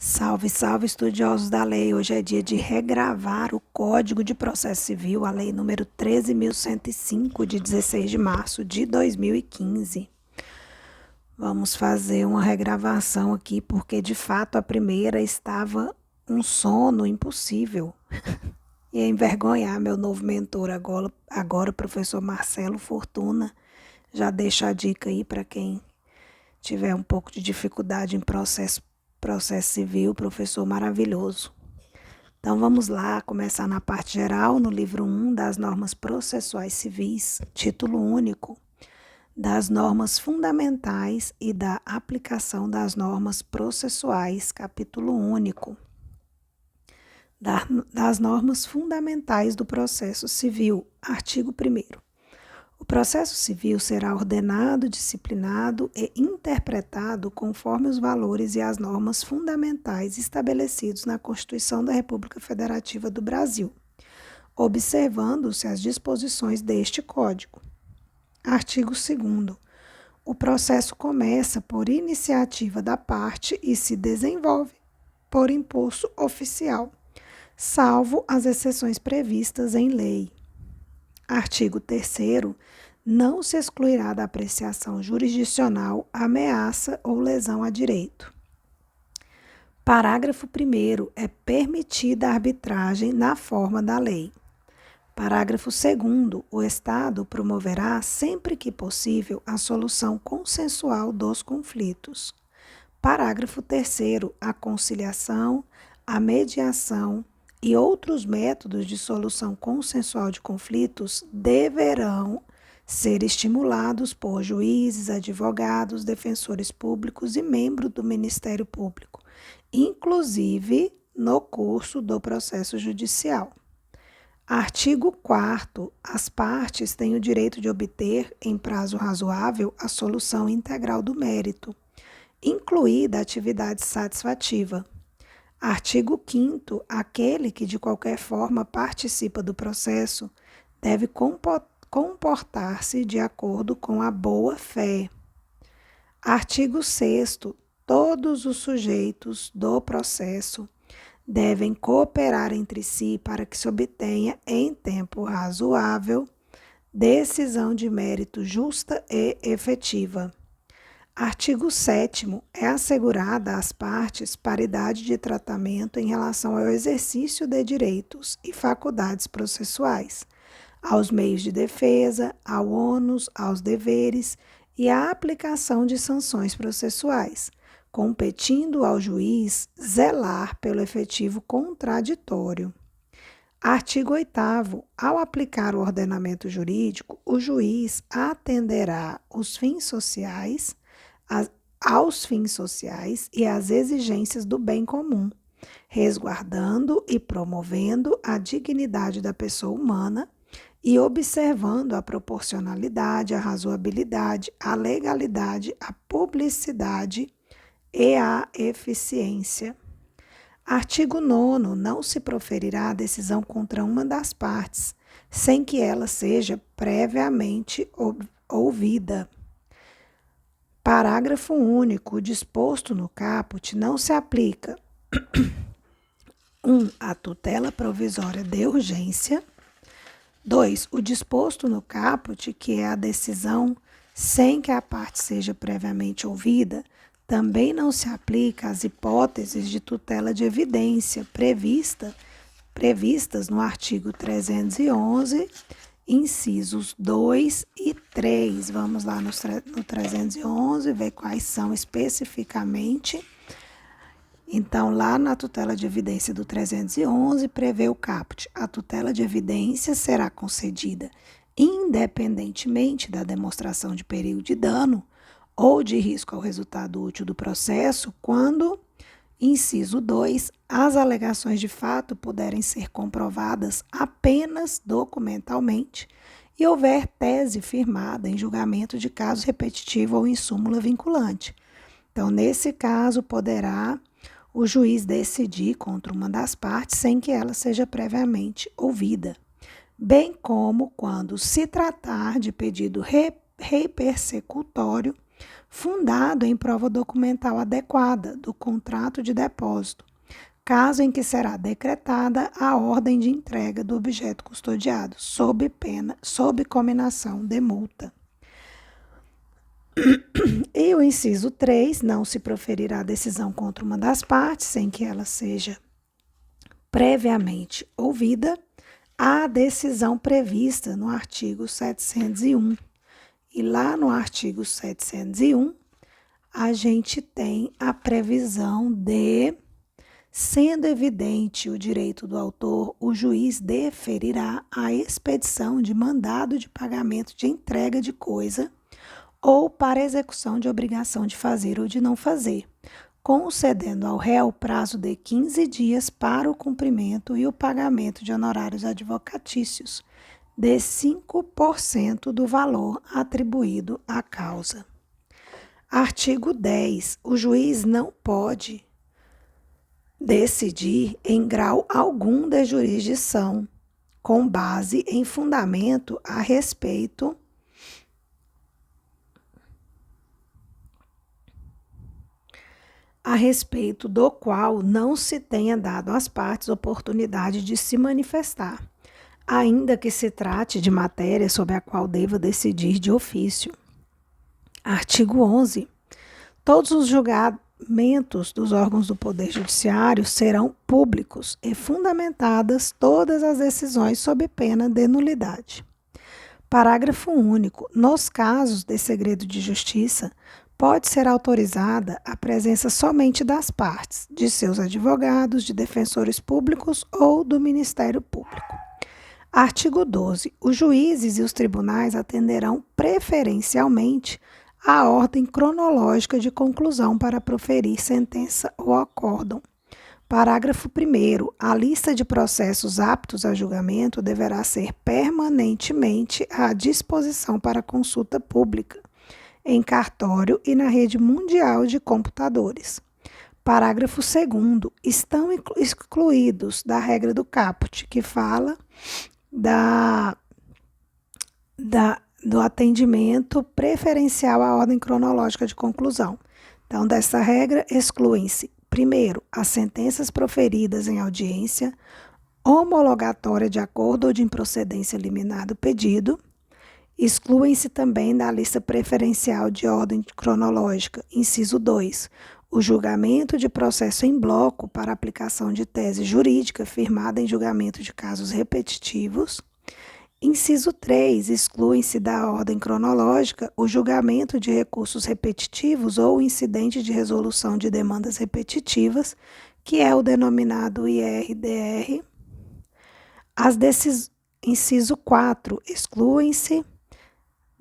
Salve, salve, estudiosos da lei. Hoje é dia de regravar o Código de Processo Civil, a lei número 13.105, de 16 de março de 2015. Vamos fazer uma regravação aqui, porque de fato a primeira estava um sono impossível. E envergonhar meu novo mentor agora, professor Marcelo Fortuna. Já deixo a dica aí para quem tiver um pouco de dificuldade em processo civil, professor maravilhoso. Então vamos lá, começar na parte geral, no livro 1 das normas processuais civis, título único, das normas fundamentais e da aplicação das normas processuais, capítulo único, das normas fundamentais do processo civil, artigo 1º. O processo civil será ordenado, disciplinado e interpretado conforme os valores e as normas fundamentais estabelecidos na Constituição da República Federativa do Brasil, observando-se as disposições deste Código. Artigo 2º. O processo começa por iniciativa da parte e se desenvolve por impulso oficial, salvo as exceções previstas em lei. Artigo 3º. Não se excluirá da apreciação jurisdicional ameaça ou lesão a direito. Parágrafo 1º. É permitida a arbitragem na forma da lei. Parágrafo 2º. O Estado promoverá, sempre que possível, a solução consensual dos conflitos. Parágrafo 3º. A conciliação, a mediação e outros métodos de solução consensual de conflitos deverão ser estimulados por juízes, advogados, defensores públicos e membros do Ministério Público, inclusive no curso do processo judicial. Artigo 4º. As partes têm o direito de obter, em prazo razoável, a solução integral do mérito, incluída a atividade satisfativa. Artigo 5º. Aquele que de qualquer forma participa do processo deve comportar-se de acordo com a boa-fé. Artigo 6º. Todos os sujeitos do processo devem cooperar entre si para que se obtenha, em tempo razoável, decisão de mérito justa e efetiva. Artigo 7º. É assegurada às partes paridade de tratamento em relação ao exercício de direitos e faculdades processuais, aos meios de defesa, ao ônus, aos deveres e à aplicação de sanções processuais, competindo ao juiz zelar pelo efetivo contraditório. Artigo 8º. Ao aplicar o ordenamento jurídico, o juiz atenderá aos fins sociais e às exigências do bem comum, resguardando e promovendo a dignidade da pessoa humana e observando a proporcionalidade, a razoabilidade, a legalidade, a publicidade e a eficiência. Artigo 9º. Não se proferirá decisão contra uma das partes, sem que ela seja previamente ouvida. Parágrafo único. O disposto no caput não se aplica 1. A tutela provisória de urgência. 2. O disposto no caput, que é a decisão sem que a parte seja previamente ouvida, também não se aplica às hipóteses de tutela de evidência previstas no artigo 311, incisos 2 e 3. Vamos lá no 311, ver quais são especificamente. Então, lá na tutela de evidência do 311, prevê o caput. A tutela de evidência será concedida independentemente da demonstração de perigo de dano ou de risco ao resultado útil do processo, quando, inciso 2, as alegações de fato puderem ser comprovadas apenas documentalmente e houver tese firmada em julgamento de caso repetitivo ou em súmula vinculante. Então, nesse caso, poderá o juiz decidir contra uma das partes sem que ela seja previamente ouvida, bem como quando se tratar de pedido repersecutório fundado em prova documental adequada do contrato de depósito, caso em que será decretada a ordem de entrega do objeto custodiado, sob cominação de multa. E o inciso 3, não se proferirá decisão contra uma das partes, sem que ela seja previamente ouvida, a decisão prevista no artigo 701. E lá no artigo 701, a gente tem a previsão de, sendo evidente o direito do autor, o juiz deferirá a expedição de mandado de pagamento de entrega de coisa ou para execução de obrigação de fazer ou de não fazer, concedendo ao réu prazo de 15 dias para o cumprimento e o pagamento de honorários advocatícios de 5% do valor atribuído à causa. Artigo 10. O juiz não pode decidir em grau algum de jurisdição, com base em fundamento a respeito do qual não se tenha dado às partes oportunidade de se manifestar, ainda que se trate de matéria sobre a qual deva decidir de ofício. Artigo 11. Todos os julgamentos dos órgãos do Poder Judiciário serão públicos e fundamentadas todas as decisões sob pena de nulidade. Parágrafo único. Nos casos de segredo de justiça, pode ser autorizada a presença somente das partes, de seus advogados, de defensores públicos ou do Ministério Público. Artigo 12. Os juízes e os tribunais atenderão preferencialmente à ordem cronológica de conclusão para proferir sentença ou acórdão. Parágrafo 1º. A lista de processos aptos a julgamento deverá ser permanentemente à disposição para consulta pública, em cartório e na rede mundial de computadores. Parágrafo 2º. Estão excluídos da regra do caput, que fala do atendimento preferencial à ordem cronológica de conclusão. Então, dessa regra, excluem-se, primeiro, as sentenças proferidas em audiência homologatória de acordo ou de improcedência liminar do pedido. Excluem-se também da lista preferencial de ordem cronológica, inciso 2, o julgamento de processo em bloco para aplicação de tese jurídica firmada em julgamento de casos repetitivos. Inciso 3, excluem-se da ordem cronológica o julgamento de recursos repetitivos ou incidente de resolução de demandas repetitivas, que é o denominado IRDR. Inciso 4, excluem-se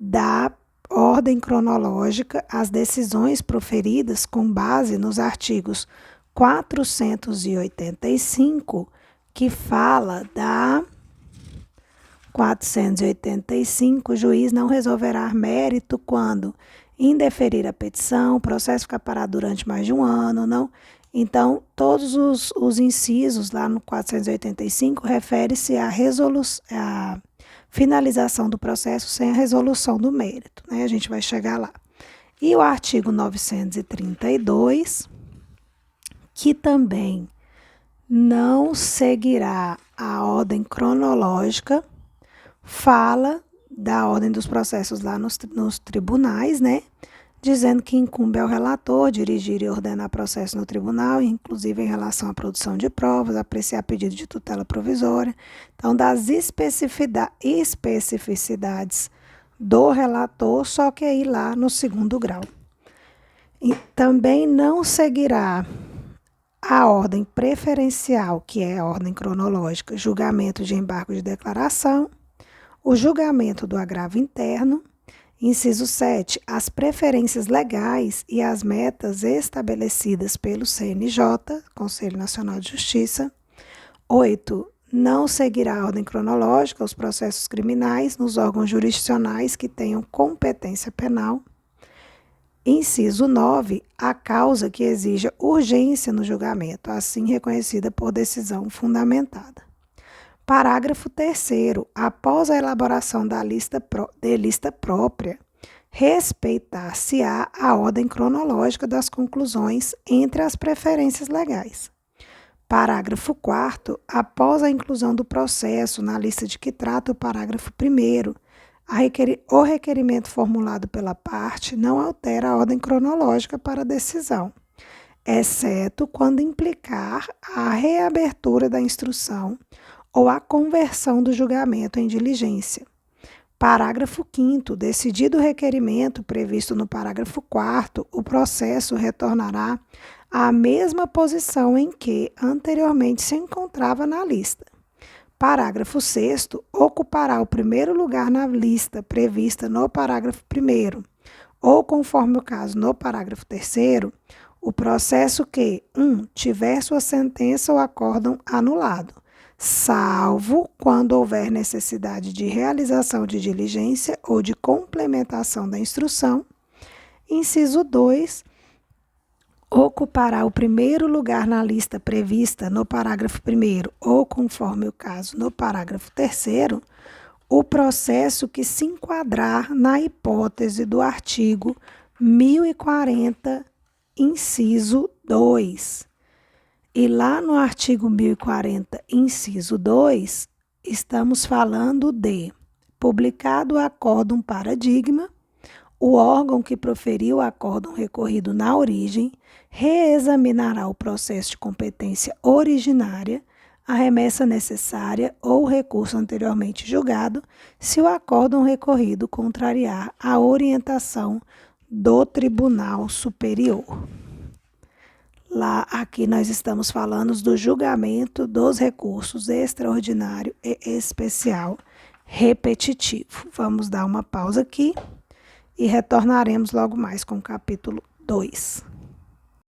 da ordem cronológica as decisões proferidas com base nos artigos 485, que fala da 485, o juiz não resolverá mérito quando indeferir a petição, o processo ficar parado durante mais de um ano, não. Então, todos os incisos lá no 485 refere-se à finalização do processo sem a resolução do mérito, né? A gente vai chegar lá. E o artigo 932, que também não seguirá a ordem cronológica, fala da ordem dos processos lá nos tribunais, né? Dizendo que incumbe ao relator dirigir e ordenar processo no tribunal, inclusive em relação à produção de provas, apreciar pedido de tutela provisória. Então, das especificidades do relator, só que aí lá no segundo grau. E também não seguirá a ordem preferencial, que é a ordem cronológica, julgamento de embargo de declaração, o julgamento do agravo interno. Inciso 7. As preferências legais e as metas estabelecidas pelo CNJ, Conselho Nacional de Justiça. 8. Não seguirá a ordem cronológica os processos criminais nos órgãos jurisdicionais que tenham competência penal. Inciso 9. A causa que exija urgência no julgamento, assim reconhecida por decisão fundamentada. Parágrafo 3º. Após a elaboração da lista própria, respeitar-se-á a ordem cronológica das conclusões entre as preferências legais. Parágrafo 4º. Após a inclusão do processo na lista de que trata o parágrafo 1º, o requerimento formulado pela parte não altera a ordem cronológica para a decisão, exceto quando implicar a reabertura da instrução ou a conversão do julgamento em diligência. Parágrafo 5º. Decidido o requerimento previsto no parágrafo 4º, o processo retornará à mesma posição em que anteriormente se encontrava na lista. Parágrafo 6º. Ocupará o primeiro lugar na lista prevista no parágrafo 1º, ou, conforme o caso, no parágrafo 3º, o processo que 1. Tiver sua sentença ou acórdão anulado, salvo quando houver necessidade de realização de diligência ou de complementação da instrução. Inciso 2. Ocupará o primeiro lugar na lista prevista no parágrafo 1º ou, conforme o caso, no parágrafo 3º, o processo que se enquadrar na hipótese do artigo 1040, inciso 2. E lá no artigo 1040, inciso 2, estamos falando de publicado o acórdão paradigma, o órgão que proferiu o acórdão recorrido na origem reexaminará o processo de competência originária, a remessa necessária ou o recurso anteriormente julgado, se o acórdão recorrido contrariar a orientação do Tribunal Superior. Aqui nós estamos falando do julgamento dos recursos extraordinário e especial repetitivo. Vamos dar uma pausa aqui e retornaremos logo mais com o capítulo 2.